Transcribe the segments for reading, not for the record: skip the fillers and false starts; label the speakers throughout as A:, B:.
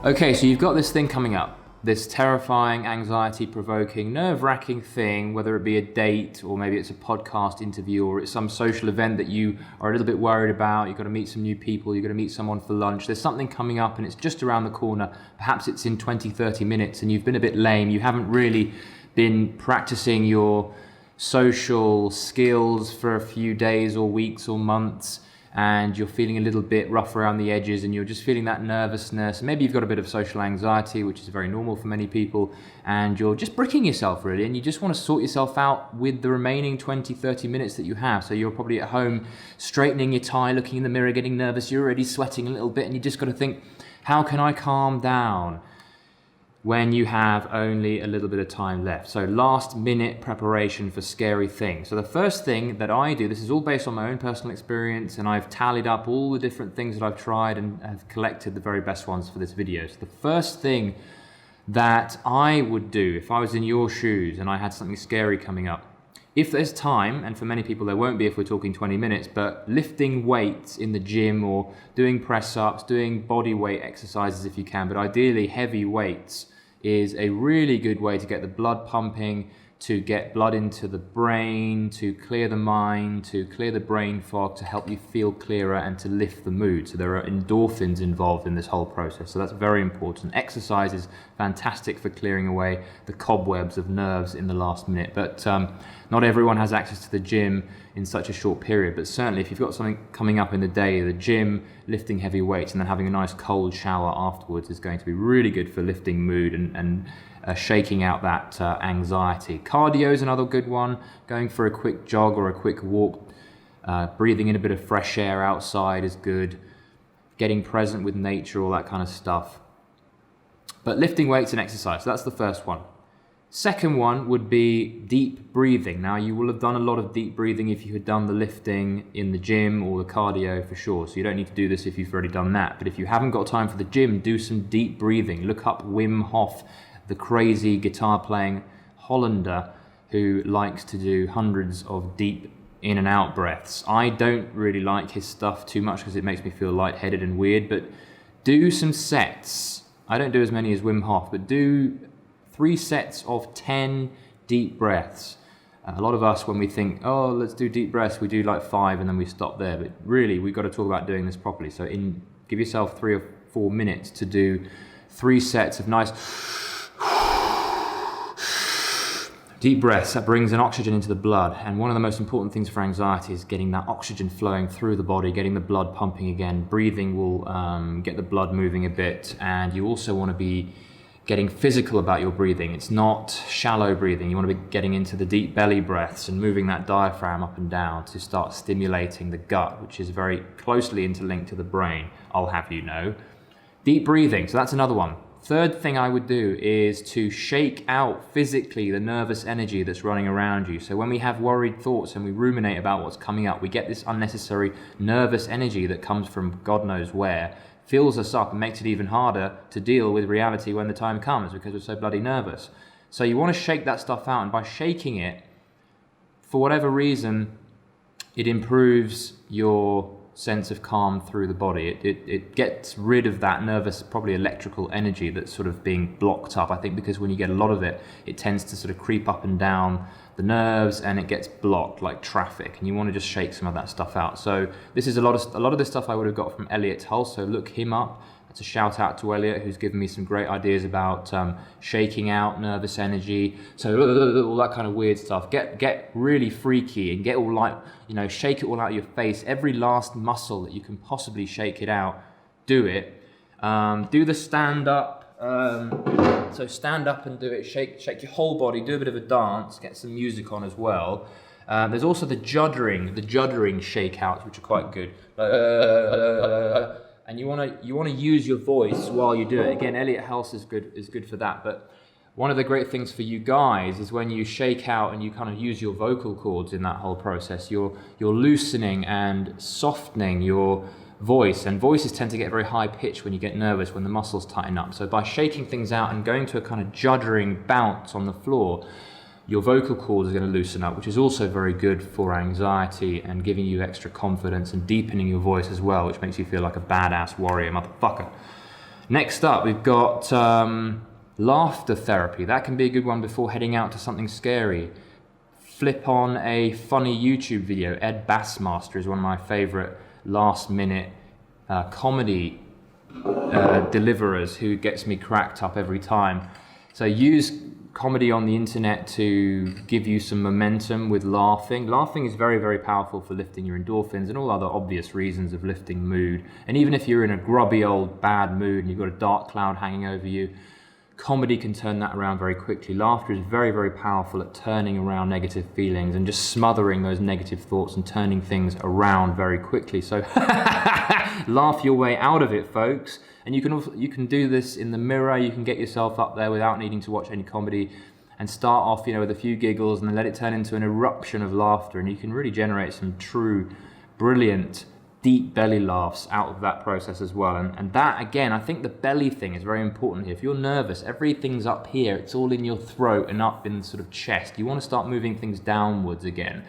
A: Okay, so you've got this thing coming up, this terrifying, anxiety-provoking, nerve-wracking thing, whether it be a date or maybe it's a podcast interview or it's some social event that you are a little bit worried about. You've got to meet some new people, you've got to meet someone for lunch. There's something coming up and it's just around the corner. Perhaps it's in 20, 30 minutes and you've been a bit lame. You haven't really been practicing your social skills for a few days or weeks or months, and you're feeling a little bit rough around the edges and you're just feeling that nervousness. Maybe you've got a bit of social anxiety, which is very normal for many people, and you're just bricking yourself really, and you just want to sort yourself out with the remaining 20, 30 minutes that you have. So you're probably at home straightening your tie, looking in the mirror, getting nervous, you're already sweating a little bit, and you just got to think, how can I calm down when you have only a little bit of time left? So last minute preparation for scary things. So the first thing that I do, this is all based on my own personal experience, and I've tallied up all the different things that I've tried and have collected the very best ones for this video. So the first thing that I would do if I was in your shoes and I had something scary coming up, if there's time, and for many people there won't be if we're talking 20 minutes, but lifting weights in the gym or doing press-ups, doing body weight exercises if you can, but ideally heavy weights, is a really good way to get the blood pumping, to get blood into the brain, to clear the mind, to clear the brain fog, to help you feel clearer and to lift the mood. So there are endorphins involved in this whole process. So that's very important. Exercise is fantastic for clearing away the cobwebs of nerves in the last minute. But not everyone has access to the gym in such a short period. But certainly if you've got something coming up in the day, the gym, lifting heavy weights, and then having a nice cold shower afterwards is going to be really good for lifting mood and shaking out that anxiety. Cardio is another good one. Going for a quick jog or a quick walk, breathing in a bit of fresh air outside is good. Getting present with nature, all that kind of stuff. But lifting weights and exercise, so that's the first one. Second one would be deep breathing. Now you will have done a lot of deep breathing if you had done the lifting in the gym or the cardio for sure. So you don't need to do this if you've already done that. But if you haven't got time for the gym, do some deep breathing. Look up Wim Hof, the crazy guitar playing Hollander who likes to do hundreds of deep in and out breaths. I don't really like his stuff too much because it makes me feel lightheaded and weird, but do some sets. I don't do as many as Wim Hof, but do 3 sets of 10 deep breaths. A lot of us, when we think, oh, let's do deep breaths, we do like 5 and then we stop there. But really, we've got to talk about doing this properly. So give yourself 3 or 4 minutes to do 3 sets of nice deep breaths. That brings an oxygen into the blood. And one of the most important things for anxiety is getting that oxygen flowing through the body, getting the blood pumping again. Breathing will get the blood moving a bit. And you also want to be getting physical about your breathing. It's not shallow breathing. You want to be getting into the deep belly breaths and moving that diaphragm up and down to start stimulating the gut, which is very closely interlinked to the brain, I'll have you know. Deep breathing, so that's another one. Third thing I would do is to shake out physically the nervous energy that's running around you. So when we have worried thoughts and we ruminate about what's coming up, we get this unnecessary nervous energy that comes from God knows where, fills us up and makes it even harder to deal with reality when the time comes because we're so bloody nervous. So you want to shake that stuff out, and by shaking it, for whatever reason, it improves your sense of calm through the body. It gets rid of that nervous, probably electrical energy that's sort of being blocked up. I think because when you get a lot of it, it tends to sort of creep up and down the nerves and it gets blocked like traffic, and you want to just shake some of that stuff out. So this is a lot of this stuff I would have got from Elliot Hull, so look him up. That's a shout out to Elliot, who's given me some great ideas about shaking out nervous energy. So all that kind of weird stuff. Get really freaky and get all like, shake it all out of your face. Every last muscle that you can possibly shake it out, do it. Do the stand up. So stand up and do it. Shake your whole body. Do a bit of a dance. Get some music on as well. There's also the juddering shakeouts, which are quite good. And you want to use your voice while you do it. Again, Elliot Hulse is good for that. But one of the great things for you guys is when you shake out and you kind of use your vocal cords in that whole process, you're loosening and softening your voice. And voices tend to get very high pitched when you get nervous, when the muscles tighten up. So by shaking things out and going to a kind of juddering bounce on the floor, your vocal cords are going to loosen up, which is also very good for anxiety and giving you extra confidence and deepening your voice as well, which makes you feel like a badass warrior motherfucker. Next up, we've got laughter therapy. That can be a good one before heading out to something scary. Flip on a funny YouTube video. Ed Bassmaster is one of my favorite last-minute comedy deliverers who gets me cracked up every time. So use comedy on the internet to give you some momentum with laughing. Laughing is very, very powerful for lifting your endorphins and all other obvious reasons of lifting mood. And even if you're in a grubby old bad mood and you've got a dark cloud hanging over you, comedy can turn that around very quickly. Laughter is very, very powerful at turning around negative feelings and just smothering those negative thoughts and turning things around very quickly. So laugh your way out of it, folks. And you can do this in the mirror. You can get yourself up there without needing to watch any comedy and start off, with a few giggles and then let it turn into an eruption of laughter. And you can really generate some true, brilliant, deep belly laughs out of that process as well. And that, again, I think the belly thing is very important here. If you're nervous, everything's up here. It's all in your throat and up in the sort of chest. You want to start moving things downwards again.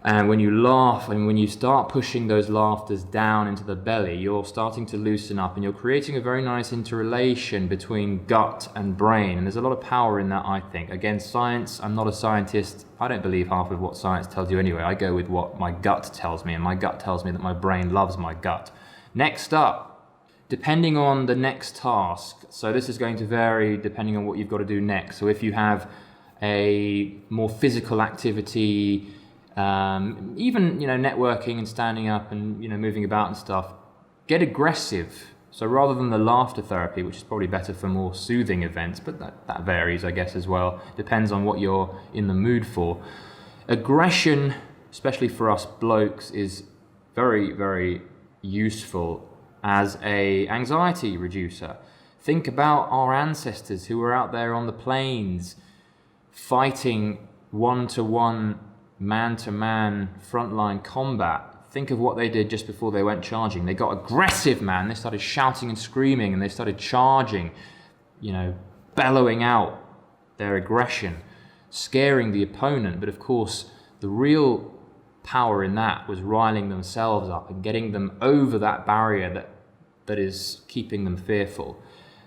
A: And when you laugh, and when you start pushing those laughters down into the belly, you're starting to loosen up and you're creating a very nice interrelation between gut and brain. And there's a lot of power in that, I think. Again, science, I'm not a scientist. I don't believe half of what science tells you anyway. I go with what my gut tells me, and my gut tells me that my brain loves my gut. Next up, depending on the next task. So this is going to vary depending on what you've got to do next. So if you have a more physical activity, even networking and standing up and moving about and stuff, get aggressive. So rather than the laughter therapy, which is probably better for more soothing events, but that varies, I guess, as well. Depends on what you're in the mood for. Aggression, especially for us blokes, is very, very useful as a anxiety reducer. Think about our ancestors who were out there on the plains fighting one-to-one, man-to-man frontline combat. Think of what they did just before they went charging. They got aggressive, man. They started shouting and screaming and they started charging, bellowing out their aggression, scaring the opponent. But of course, the real power in that was riling themselves up and getting them over that barrier that is keeping them fearful.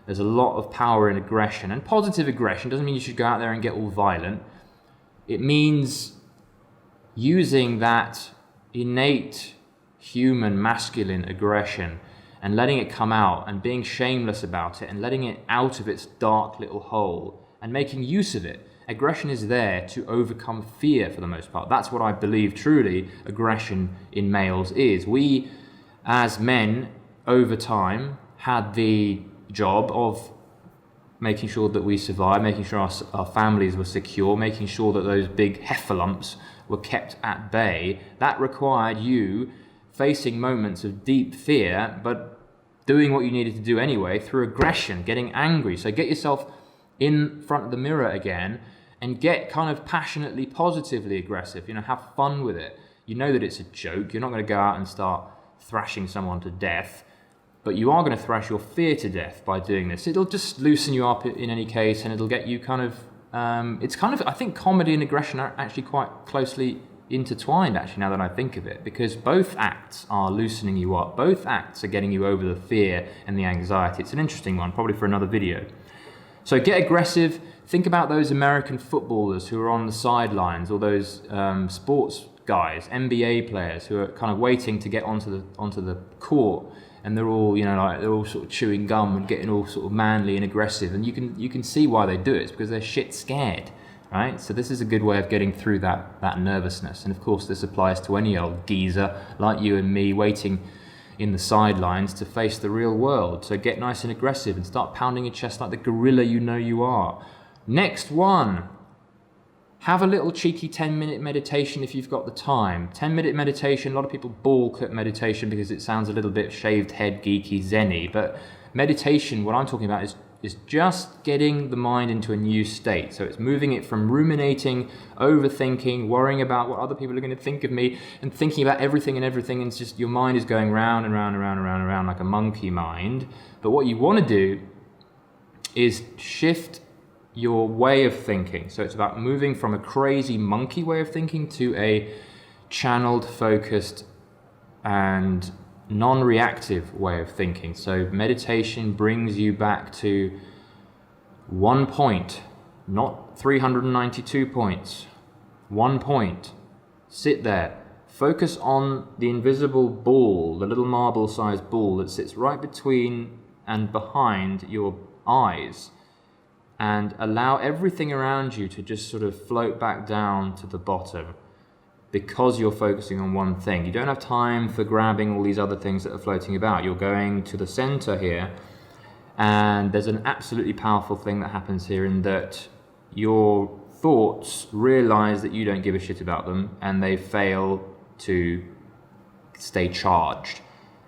A: There's a lot of power in aggression, and positive aggression doesn't mean you should go out there and get all violent. It means using that innate human masculine aggression and letting it come out and being shameless about it and letting it out of its dark little hole and making use of it. Aggression is there to overcome fear for the most part. That's what I believe truly aggression in males is. We, as men, over time, had the job of making sure that we survived, making sure our families were secure, making sure that those big heffalumps were kept at bay. That required you facing moments of deep fear, but doing what you needed to do anyway through aggression, getting angry. So get yourself in front of the mirror again and get kind of passionately, positively aggressive. Have fun with it. You know that it's a joke. You're not going to go out and start thrashing someone to death, but you are going to thrash your fear to death by doing this. It'll just loosen you up in any case, and it'll get you kind of I think comedy and aggression are actually quite closely intertwined, actually, now that I think of it, because both acts are loosening you up. Both acts are getting you over the fear and the anxiety. It's an interesting one, probably for another video. So get aggressive. Think about those American footballers who are on the sidelines, or those sports guys, NBA players who are kind of waiting to get onto the court, and they're all they're all sort of chewing gum and getting all sort of manly and aggressive, and you can see why they do it. It's because they're shit scared, right? So this is a good way of getting through that nervousness. And of course this applies to any old geezer like you and me waiting in the sidelines to face the real world. So get nice and aggressive and start pounding your chest like the gorilla you are. Next one. Have a little cheeky 10-minute meditation if you've got the time. 10-minute meditation, a lot of people balk at meditation because it sounds a little bit shaved head, geeky, zen-y. But meditation, what I'm talking about is just getting the mind into a new state. So it's moving it from ruminating, overthinking, worrying about what other people are going to think of me, and thinking about everything, and it's just your mind is going round and round and round and round and round like a monkey mind. But what you want to do is shift your way of thinking. So it's about moving from a crazy monkey way of thinking to a channeled, focused, and non-reactive way of thinking. So meditation brings you back to one point, not 392 points. 1 point. Sit there. Focus on the invisible ball, the little marble-sized ball that sits right between and behind your eyes, and allow everything around you to just sort of float back down to the bottom because you're focusing on one thing. You don't have time for grabbing all these other things that are floating about. You're going to the center here, and there's an absolutely powerful thing that happens here in that your thoughts realize that you don't give a shit about them, and they fail to stay charged.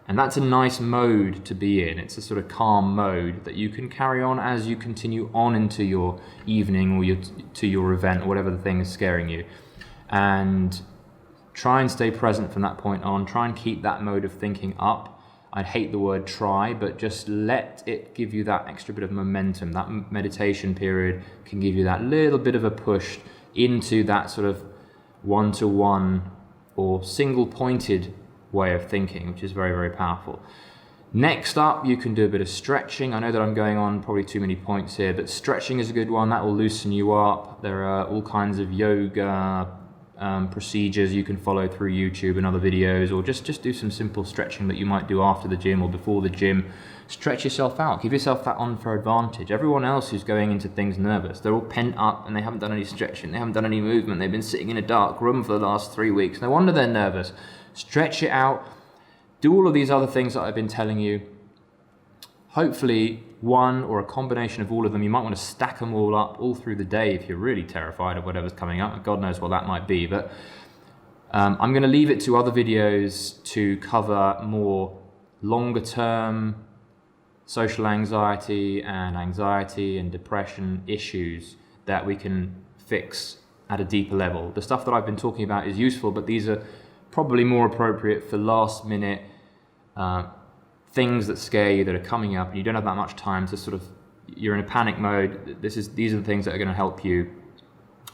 A: And that's a nice mode to be in. It's a sort of calm mode that you can carry on as you continue on into your evening or to your event or whatever the thing is scaring you. And try and stay present from that point on. Try and keep that mode of thinking up. I hate the word try, but just let it give you that extra bit of momentum. That meditation period can give you that little bit of a push into that sort of one-to-one or single-pointed way of thinking, which is very, very powerful. Next up, you can do a bit of stretching. I know that I'm going on probably too many points here, but stretching is a good one. That will loosen you up. There are all kinds of yoga procedures you can follow through YouTube and other videos, or just do some simple stretching that you might do after the gym or before the gym. Stretch yourself out. Give yourself that unfair advantage. Everyone else who's going into things nervous, they're all pent up and they haven't done any stretching. They haven't done any movement. They've been sitting in a dark room for the last 3 weeks. No wonder they're nervous. Stretch it out. Do all of these other things that I've been telling you. Hopefully one or a combination of all of them. You might want to stack them all up all through the day if you're really terrified of whatever's coming up. God knows what that might be. But I'm going to leave it to other videos to cover more longer term social anxiety and depression issues that we can fix at a deeper level. The stuff that I've been talking about is useful, but these are probably more appropriate for last minute things that scare you that are coming up and you don't have that much time to sort of, you're in a panic mode. These are the things that are going to help you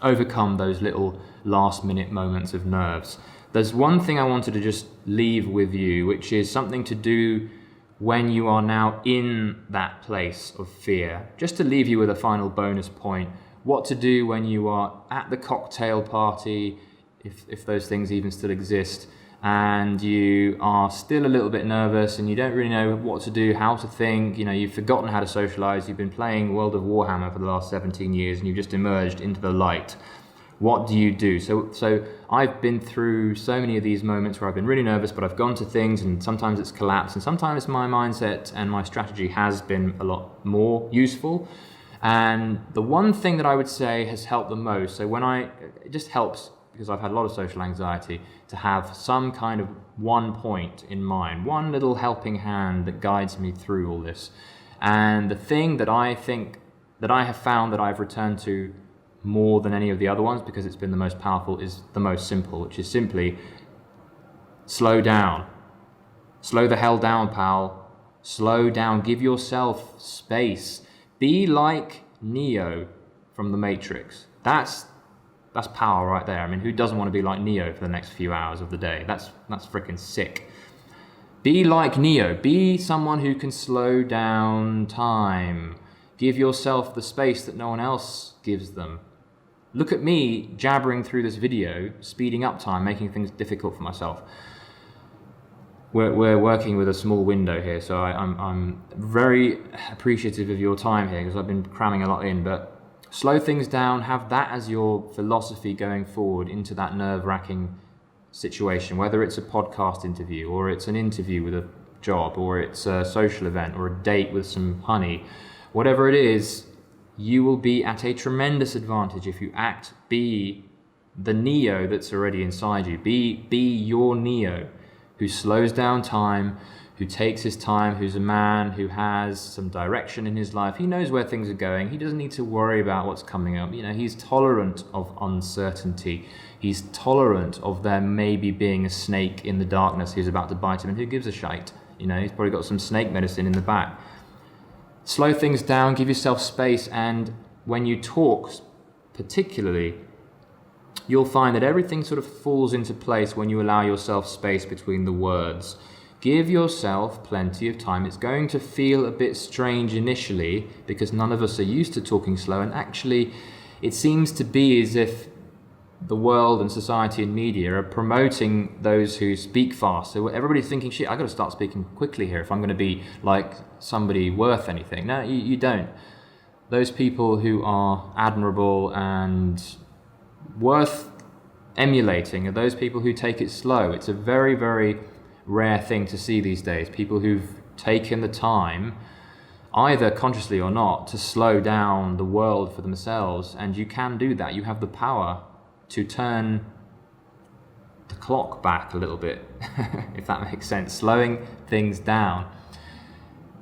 A: overcome those little last minute moments of nerves. There's one thing I wanted to just leave with you, which is something to do when you are now in that place of fear. Just to leave you with a final bonus point, what to do when you are at the cocktail party, if those things even still exist, and you are still a little bit nervous and you don't really know what to do, how to think, you've forgotten how to socialize, you've been playing World of Warhammer for the last 17 years and you've just emerged into the light. What do you do? So I've been through so many of these moments where I've been really nervous, but I've gone to things and sometimes it's collapsed and sometimes my mindset and my strategy has been a lot more useful. And the one thing that I would say has helped the most, so it just helps because I've had a lot of social anxiety, to have some kind of one point in mind, one little helping hand that guides me through all this. And the thing that I think that I have found that I've returned to more than any of the other ones, because it's been the most powerful, is the most simple, which is simply slow down. Slow the hell down, pal. Slow down. Give yourself space. Be like Neo from The Matrix. That's power right there. I mean, who doesn't want to be like Neo for the next few hours of the day? That's freaking sick. Be like Neo. Be someone who can slow down time. Give yourself the space that no one else gives them. Look at me jabbering through this video, speeding up time, making things difficult for myself. We're working with a small window here, so I'm very appreciative of your time here because I've been cramming a lot in, but slow things down, have that as your philosophy going forward into that nerve-wracking situation, whether it's a podcast interview or it's an interview with a job or it's a social event or a date with some honey. Whatever it is, you will be at a tremendous advantage if you be the Neo that's already inside you. Be your Neo who slows down time, who takes his time, who's a man who has some direction in his life. He knows where things are going. He doesn't need to worry about what's coming up. He's tolerant of uncertainty. He's tolerant of there maybe being a snake in the darkness who's about to bite him, and who gives a shite? He's probably got some snake medicine in the back. Slow things down, give yourself space, and when you talk particularly, you'll find that everything sort of falls into place when you allow yourself space between the words. Give yourself plenty of time. It's going to feel a bit strange initially because none of us are used to talking slow, and actually it seems to be as if the world and society and media are promoting those who speak fast. So everybody's thinking, shit, I got to start speaking quickly here if I'm going to be like somebody worth anything. No, you don't. Those people who are admirable and worth emulating are those people who take it slow. It's a very, very rare thing to see these days. People who've taken the time, either consciously or not, to slow down the world for themselves. And you can do that. You have the power to turn the clock back a little bit, if that makes sense, slowing things down.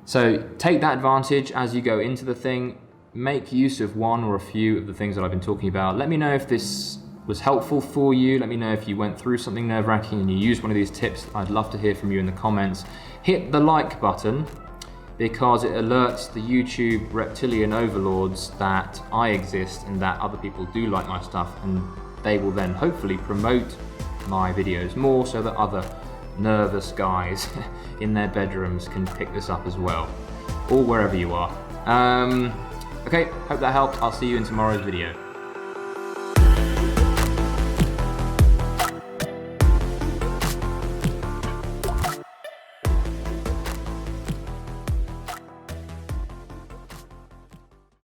A: So take that advantage as you go into the thing. Make use of one or a few of the things that I've been talking about. Let me know if this was helpful for you. Let me know if you went through something nerve-wracking and you used one of these tips. I'd love to hear from you in the comments. Hit the like button because it alerts the YouTube reptilian overlords that I exist and that other people do like my stuff, and they will then hopefully promote my videos more so that other nervous guys in their bedrooms can pick this up as well, or wherever you are. Okay, hope that helped. I'll see you in tomorrow's video.